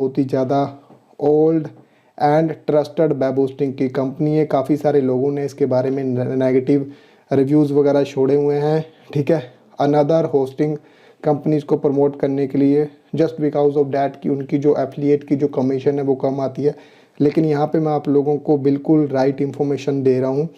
बहुत ही ज़्यादा old and trusted web hosting की कंपनी है। काफ़ी सारे लोगों ने इसके बारे में नेगेटिव रिव्यूज़ वगैरह छोड़े हुए हैं, ठीक है, अनदर होस्टिंग कंपनीज को प्रमोट करने के लिए, जस्ट बिकॉज ऑफ डैट कि उनकी जो एफिलिएट की जो कमीशन है वो कम आती है। लेकिन यहाँ पे मैं आप लोगों को बिल्कुल राइट इन्फॉर्मेशन दे रहा हूँ।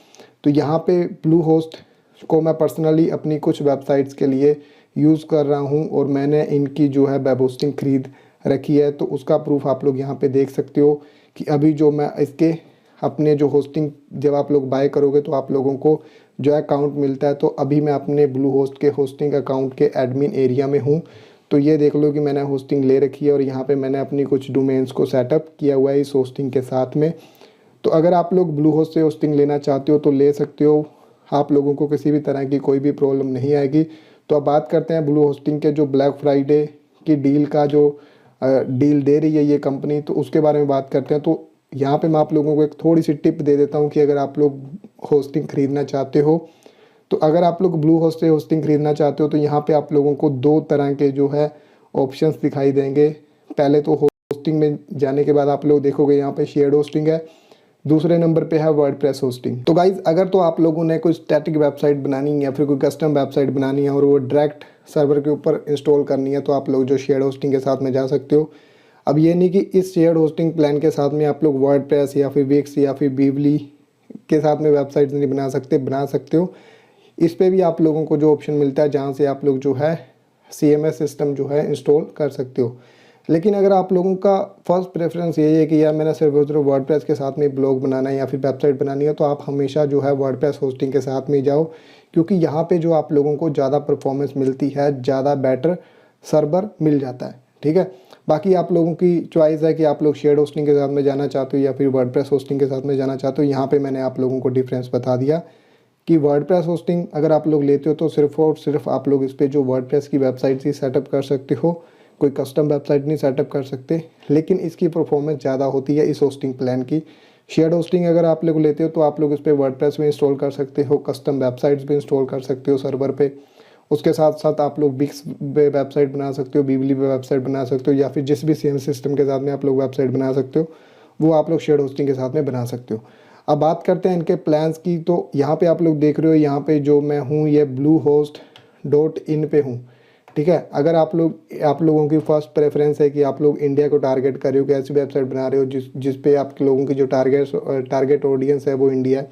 तो यहाँ पे ब्लू होस्ट को मैं पर्सनली अपनी कुछ वेबसाइट्स के लिए यूज़ कर रहा हूँ और मैंने इनकी जो है वेब होस्टिंग खरीद रखी है। तो उसका प्रूफ आप लोग यहाँ पे देख सकते हो कि अभी जो मैं इसके अपने जो होस्टिंग जब आप लोग बाय करोगे तो आप लोगों को जो अकाउंट मिलता है। तो अभी मैं अपने ब्लू होस्ट के होस्टिंग अकाउंट के एडमिन एरिया में हूँ। तो ये देख लो कि मैंने होस्टिंग ले रखी है और यहाँ पे मैंने अपनी कुछ डोमेन्स को सेटअप किया हुआ है इस होस्टिंग के साथ में। तो अगर आप लोग ब्लू होस्ट से होस्टिंग लेना चाहते हो तो ले सकते हो, आप लोगों को किसी भी तरह की कोई भी प्रॉब्लम नहीं आएगी। तो अब बात करते हैं ब्लू होस्टिंग के जो ब्लैक फ्राइडे की डील का जो डील दे रही है ये कंपनी, तो उसके बारे में बात करते हैं। तो यहाँ पे मैं आप लोगों को एक थोड़ी सी टिप दे देता हूँ कि अगर आप लोग होस्टिंग खरीदना चाहते हो, तो अगर आप लोग ब्लू होस्ट से होस्टिंग खरीदना चाहते हो तो यहाँ पे आप लोगों को दो तरह के जो है ऑप्शंस दिखाई देंगे। पहले तो होस्टिंग में जाने के बाद आप लोग देखोगे यहाँ पे शेयर्ड होस्टिंग है, दूसरे नंबर पे है वर्डप्रेस होस्टिंग। तो गाइज अगर तो आप लोगों ने कोई स्टैटिक वेबसाइट बनानी है या फिर कोई कस्टम वेबसाइट बनानी है और वो डायरेक्ट सर्वर के ऊपर इंस्टॉल करनी है तो आप लोग जो शेयर्ड होस्टिंग के साथ में जा सकते हो। अब ये नहीं कि इस शेयर्ड होस्टिंग प्लान के साथ में आप लोग वर्डप्रेस या फिर विक्स या फिर वीवली के साथ में वेबसाइट नहीं बना सकते, बना सकते हो। इस पे भी आप लोगों को जो ऑप्शन मिलता है जहाँ से आप लोग जो है CMS सिस्टम जो है इंस्टॉल कर सकते हो। लेकिन अगर आप लोगों का फर्स्ट प्रेफरेंस यही है कि यार मैंने सिर्फ वर्डप्रेस के साथ में ब्लॉग बनाना है या फिर वेबसाइट बनानी है, तो आप हमेशा जो है वर्डप्रेस होस्टिंग के साथ में जाओ, क्योंकि यहाँ पे जो आप लोगों को ज़्यादा परफॉर्मेंस मिलती है, ज़्यादा बेटर सर्वर मिल जाता है, ठीक है। बाकी आप लोगों की चॉइस है कि आप लोग शेयर्ड होस्टिंग के साथ में जाना चाहते हो या फिर वर्डप्रेस होस्टिंग के साथ में जाना चाहते हो। यहाँ पे मैंने आप लोगों को डिफरेंस बता दिया कि वर्डप्रेस होस्टिंग अगर आप लोग लेते हो तो सिर्फ और सिर्फ आप लोग इस पर जो वर्डप्रेस की वेबसाइट ही सेटअप कर सकते हो, कोई कस्टम वेबसाइट नहीं सेटअप कर सकते। लेकिन इसकी परफॉर्मेंस ज़्यादा होती है इस होस्टिंग प्लान की। शेयर्ड होस्टिंग अगर आप लोग लेते हो तो आप लोग इस पर वर्डप्रेस भी इंस्टॉल कर सकते हो, कस्टम वेबसाइट्स भी इंस्टॉल कर सकते हो सर्वर पे। उसके साथ साथ आप लोग बिक्स पे वेबसाइट बना सकते हो, वीवली पे वेबसाइट बना सकते हो, या फिर जिस भी CMS सिस्टम के साथ में आप लोग वेबसाइट बना सकते हो वो आप लोग शेयर्ड होस्टिंग के साथ में बना सकते हो। अब बात करते हैं इनके प्लान्स की। तो यहाँ पे आप लोग देख रहे हो, यहाँ पे जो मैं हूँ ये bluehost.in पे हूँ, ठीक है। अगर आप लोगों की फर्स्ट प्रेफरेंस है कि आप लोग इंडिया को टारगेट कर रहे हो कि ऐसी वेबसाइट बना रहे हो जिस पे आप लोगों की जो टारगेट ऑडियंस है वो इंडिया है,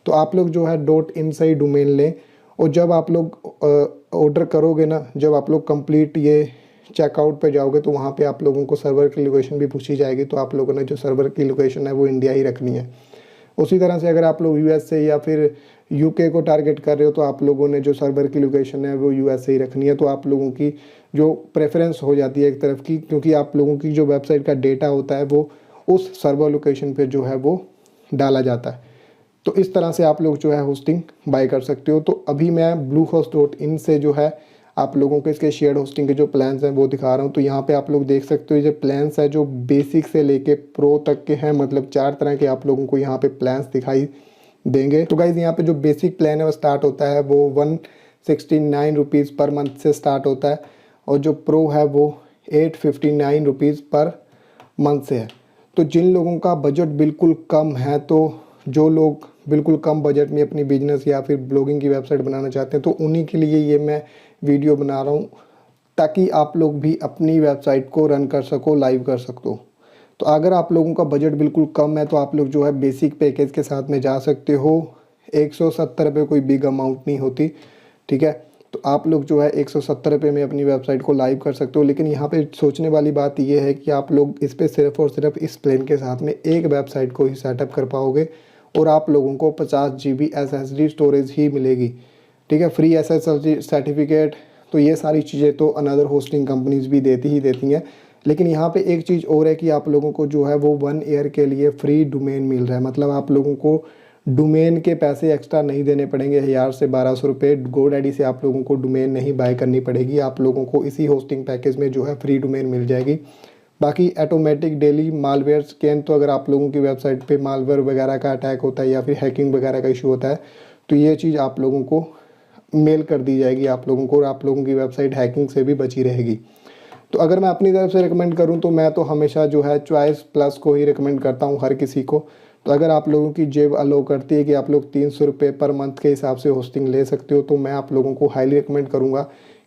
तो आप लोग जो है .in से ही डोमेन लें। और जब आप लोग ऑर्डर करोगे ना, जब आप लोग कंप्लीट ये चेकआउट पे जाओगे तो वहाँ पे आप लोगों को सर्वर की लोकेशन भी पूछी जाएगी। तो आप लोगों ने जो सर्वर की लोकेशन है वो इंडिया ही रखनी है। उसी तरह से अगर आप लोग US से या फिर UK को टारगेट कर रहे हो तो आप लोगों ने जो सर्वर की लोकेशन है वो US से ही रखनी है। तो आप लोगों की जो प्रेफरेंस हो जाती है एक तरफ की, क्योंकि आप लोगों की जो वेबसाइट का डेटा होता है वो उस सर्वर लोकेशन पे जो है वो डाला जाता है। तो इस तरह से आप लोग जो है होस्टिंग बाय कर सकते हो। तो अभी मैं bluehost.in से जो है आप लोगों को इसके शेयर्ड होस्टिंग के जो प्लान्स हैं वो दिखा रहा हूँ। तो यहाँ पे आप लोग देख सकते हो ये प्लान्स है जो बेसिक से लेके प्रो तक के हैं, मतलब 4 तरह के आप लोगों को यहाँ पे प्लान्स दिखाई देंगे। तो गाइज यहाँ पे जो बेसिक प्लान है वो स्टार्ट होता है वो 169 रुपीज़ पर मंथ से स्टार्ट होता है, और जो प्रो है वो 859 रुपीज़ पर मंथ से है। तो जिन लोगों का बजट बिल्कुल कम है, तो जो लोग बिल्कुल कम बजट में अपनी बिजनेस या फिर ब्लॉगिंग की वेबसाइट बनाना चाहते हैं, तो उन्हीं के लिए ये मैं वीडियो बना रहा हूँ, ताकि आप लोग भी अपनी वेबसाइट को रन कर सको, लाइव कर सको। तो अगर आप लोगों का बजट बिल्कुल कम है तो आप लोग जो है बेसिक पैकेज के साथ में जा सकते हो। 170 रुपये कोई बिग अमाउंट नहीं होती, ठीक है। तो आप लोग जो है 170 रुपये में अपनी वेबसाइट को लाइव कर सकते हो। लेकिन यहाँ पे सोचने वाली बात ये है कि आप लोग इस पर सिर्फ और सिर्फ इस प्लान के साथ में एक वेबसाइट को ही सेटअप कर पाओगे और आप लोगों को 50 GB SSD स्टोरेज ही मिलेगी, ठीक है। फ्री SSL सर्टिफिकेट, तो ये सारी चीज़ें तो अनदर होस्टिंग कंपनीज भी देती ही देती हैं। लेकिन यहाँ पे एक चीज़ और है कि आप लोगों को जो है वो 1 ईयर के लिए फ्री डोमेन मिल रहा है। मतलब आप लोगों को डोमेन के पैसे एक्स्ट्रा नहीं देने पड़ेंगे। 1000 से 1200 रुपये GoDaddy से आप लोगों को डोमेन नहीं बाय करनी पड़ेगी। आप लोगों को इसी होस्टिंग पैकेज में जो है फ्री डोमेन मिल जाएगी। बाकी ऑटोमेटिक डेली मालवेयर स्कैन, तो अगर आप लोगों की वेबसाइट पे मालवेयर वगैरह का अटैक होता है या फिर हैकिंग वगैरह का इशू होता है तो ये चीज़ आप लोगों को मेल कर दी जाएगी आप लोगों को, और आप लोगों की वेबसाइट हैकिंग से भी बची रहेगी। तो अगर मैं अपनी तरफ से रिकमेंड करूं तो मैं तो हमेशा जो है चॉइस प्लस को ही रिकमेंड करता हूं हर किसी को। तो अगर आप लोगों की जेब अलो करती है कि आप लोग 300 रुपये पर मंथ के हिसाब से होस्टिंग ले सकते हो, तो मैं आप लोगों को हाईली रिकमेंड करूँगा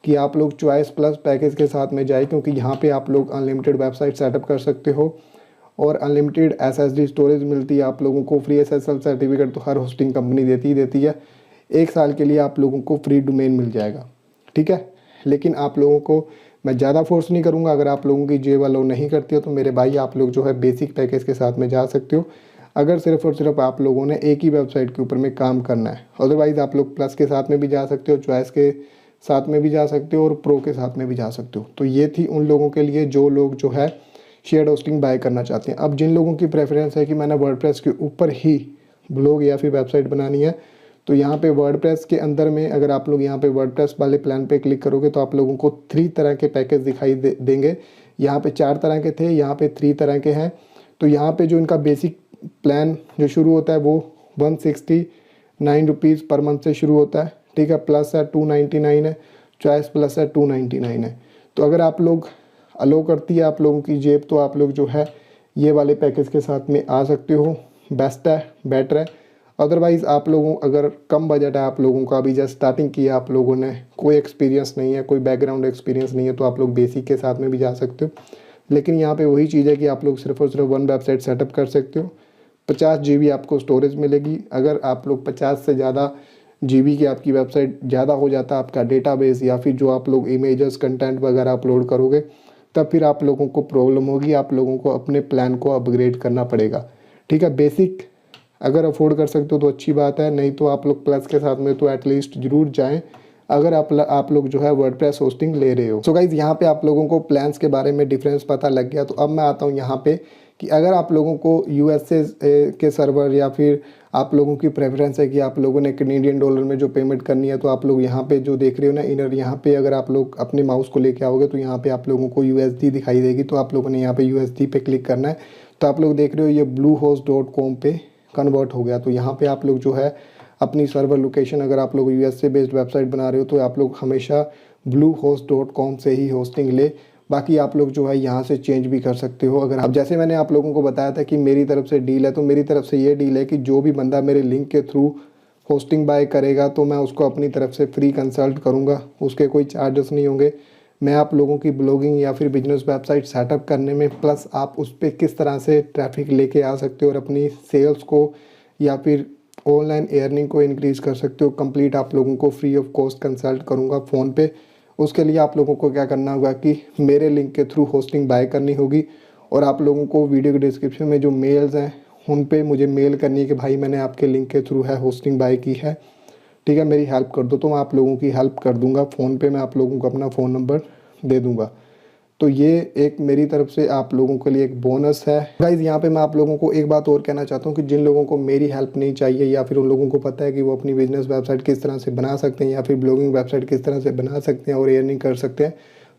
कि आप लोग चॉइस प्लस पैकेज के साथ में जाए, क्योंकि यहाँ पे आप लोग अनलिमिटेड वेबसाइट सेटअप कर सकते हो और अनलिमिटेड SSD स्टोरेज मिलती है आप लोगों को। फ्री SSL सर्टिफिकेट तो हर होस्टिंग कंपनी देती ही देती है। 1 साल के लिए आप लोगों को फ्री डोमेन मिल जाएगा, ठीक है। लेकिन आप लोगों को मैं ज़्यादा फोर्स नहीं करूँगा। अगर आप लोगों की जेब अलाउ नहीं करती हो तो मेरे भाई आप लोग जो है बेसिक पैकेज के साथ में जा सकते हो, अगर सिर्फ और सिर्फ आप लोगों ने एक ही वेबसाइट के ऊपर में काम करना है। अदरवाइज़ आप लोग प्लस के साथ में भी जा सकते हो, चॉइस के साथ में भी जा सकते हो और प्रो के साथ में भी जा सकते हो। तो ये थी उन लोगों के लिए जो लोग जो है शेयर्ड होस्टिंग बाय करना चाहते हैं। अब जिन लोगों की प्रेफरेंस है कि मैंने वर्डप्रेस के ऊपर ही ब्लॉग या फिर वेबसाइट बनानी है, तो यहाँ पे वर्डप्रेस के अंदर में अगर आप लोग यहाँ पे वर्डप्रेस वाले प्लान पे क्लिक करोगे तो आप लोगों को 3 तरह के पैकेज दिखाई देंगे। यहाँ पे 4 तरह के थे, यहाँ पे 3 तरह के हैं। तो यहाँ पे जो इनका बेसिक प्लान जो शुरू होता है वो 169 रुपीज़ पर मंथ से शुरू होता है, ठीक है। प्लस है 299 है, चॉइस प्लस है 299 है। तो अगर आप लोग अलो करती है आप लोगों की जेब तो आप लोग जो है ये वाले पैकेज के साथ में आ सकते हो। बेस्ट है, बेटर है। अदरवाइज़ आप लोगों अगर कम बजट है आप लोगों का, अभी जस्ट स्टार्टिंग किया आप लोगों ने, कोई एक्सपीरियंस नहीं है, कोई बैकग्राउंड एक्सपीरियंस नहीं है, तो आप लोग बेसिक के साथ में भी जा सकते हो। लेकिन यहाँ पे वही चीज़ है कि आप लोग सिर्फ और सिर्फ 1 वेबसाइट सेटअप कर सकते हो। 50 GB आपको स्टोरेज मिलेगी। अगर आप लोग 50 से ज़्यादा GB की आपकी वेबसाइट ज़्यादा हो जाता है आपका डेटाबेस या फिर जो आप लोग इमेजेस कंटेंट वगैरह अपलोड करोगे, तब फिर आप लोगों को प्रॉब्लम होगी, आप लोगों को अपने प्लान को अपग्रेड करना पड़ेगा, ठीक है। बेसिक अगर अफोर्ड कर सकते हो तो अच्छी बात है, नहीं तो आप लोग प्लस के साथ में तो एटलीस्ट ज़रूर जाएं अगर आप लोग जो है वर्डप्रेस होस्टिंग ले रहे हो। सो गाइज़ यहाँ पे आप लोगों को प्लान्स के बारे में डिफरेंस पता लग गया। तो अब मैं आता हूँ यहाँ पे कि अगर आप लोगों को USA के सर्वर या फिर आप लोगों की प्रेफरेंस है कि आप लोगों ने कैनेडियन डॉलर में जो पेमेंट करनी है, तो आप लोग यहाँ पे जो देख रहे हो ना इनर, यहाँ पे अगर आप लोग अपने माउस को लेके आओगे तो यहाँ पे आप लोगों को USD दिखाई देगी। तो आप लोगों ने यहाँ पे USD पे क्लिक करना है। तो आप लोग देख रहे हो ये bluehost.com पे कन्वर्ट हो गया। तो यहाँ पे आप लोग जो है अपनी सर्वर लोकेशन, अगर आप लोग US से बेस्ड वेबसाइट बना रहे हो तो आप लोग हमेशा bluehost.com से ही होस्टिंग ले। बाकी आप लोग जो है यहाँ से चेंज भी कर सकते हो। अगर आप, जैसे मैंने आप लोगों को बताया था कि मेरी तरफ से डील है, तो मेरी तरफ से ये डील है कि जो भी बंदा मेरे लिंक के थ्रू होस्टिंग बाय करेगा तो मैं उसको अपनी तरफ से फ्री कंसल्ट करूँगा, उसके कोई चार्जेस नहीं होंगे। मैं आप लोगों की ब्लॉगिंग या फिर बिजनेस वेबसाइट सेटअप करने में, प्लस आप उस पर किस तरह से ट्रैफिक लेके आ सकते हो और अपनी सेल्स को या फिर ऑनलाइन अर्निंग को इंक्रीज़ कर सकते हो, कंप्लीट आप लोगों को फ्री ऑफ कॉस्ट कंसल्ट करूँगा फ़ोन पे। उसके लिए आप लोगों को क्या करना होगा कि मेरे लिंक के थ्रू होस्टिंग बाय करनी होगी और आप लोगों को वीडियो के डिस्क्रिप्शन में जो मेल्स हैं उन पे मुझे मेल करनी है कि भाई मैंने आपके लिंक के थ्रू है होस्टिंग बाय की है, ठीक है, मेरी हेल्प कर दो। तो मैं आप लोगों की हेल्प कर दूंगा। फ़ोन पे मैं आप लोगों को अपना फ़ोन नंबर दे दूंगा। तो ये एक मेरी तरफ से आप लोगों के लिए एक बोनस है। गाइज़ यहाँ पे मैं आप लोगों को एक बात और कहना चाहता हूँ कि जिन लोगों को मेरी हेल्प नहीं चाहिए या फिर उन लोगों को पता है कि वो अपनी बिजनेस वेबसाइट किस तरह से बना सकते हैं या फिर ब्लॉगिंग वेबसाइट किस तरह से बना सकते हैं और अर्निंग कर सकते हैं,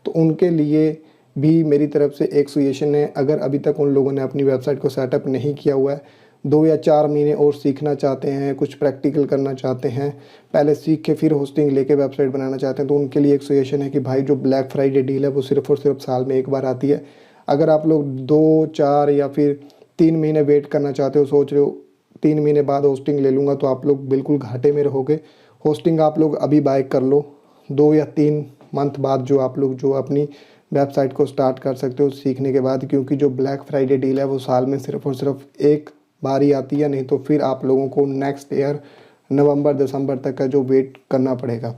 तो उनके लिए भी मेरी तरफ से एक सजेशन है। अगर अभी तक उन लोगों ने अपनी वेबसाइट को सेटअप नहीं किया हुआ है, 2 या 4 महीने और सीखना चाहते हैं, कुछ प्रैक्टिकल करना चाहते हैं, पहले सीख के फिर होस्टिंग लेके वेबसाइट बनाना चाहते हैं, तो उनके लिए एक सजेशन है कि भाई जो ब्लैक फ्राइडे डील है वो सिर्फ और सिर्फ साल में एक बार आती है। अगर आप लोग 2, 4 या फिर 3 महीने वेट करना चाहते हो, सोच रहे हो 3 महीने बाद होस्टिंग ले लूँगा, तो आप लोग बिल्कुल घाटे में रहोगे। होस्टिंग आप लोग अभी बाय कर लो, 2 या 3 मंथ बाद जो आप लोग जो अपनी वेबसाइट को स्टार्ट कर सकते हो सीखने के बाद, क्योंकि जो ब्लैक फ्राइडे डील है वो साल में सिर्फ और सिर्फ एक बार ही आती है, नहीं तो फिर आप लोगों को नेक्स्ट ईयर नवंबर दिसंबर तक का जो वेट करना पड़ेगा।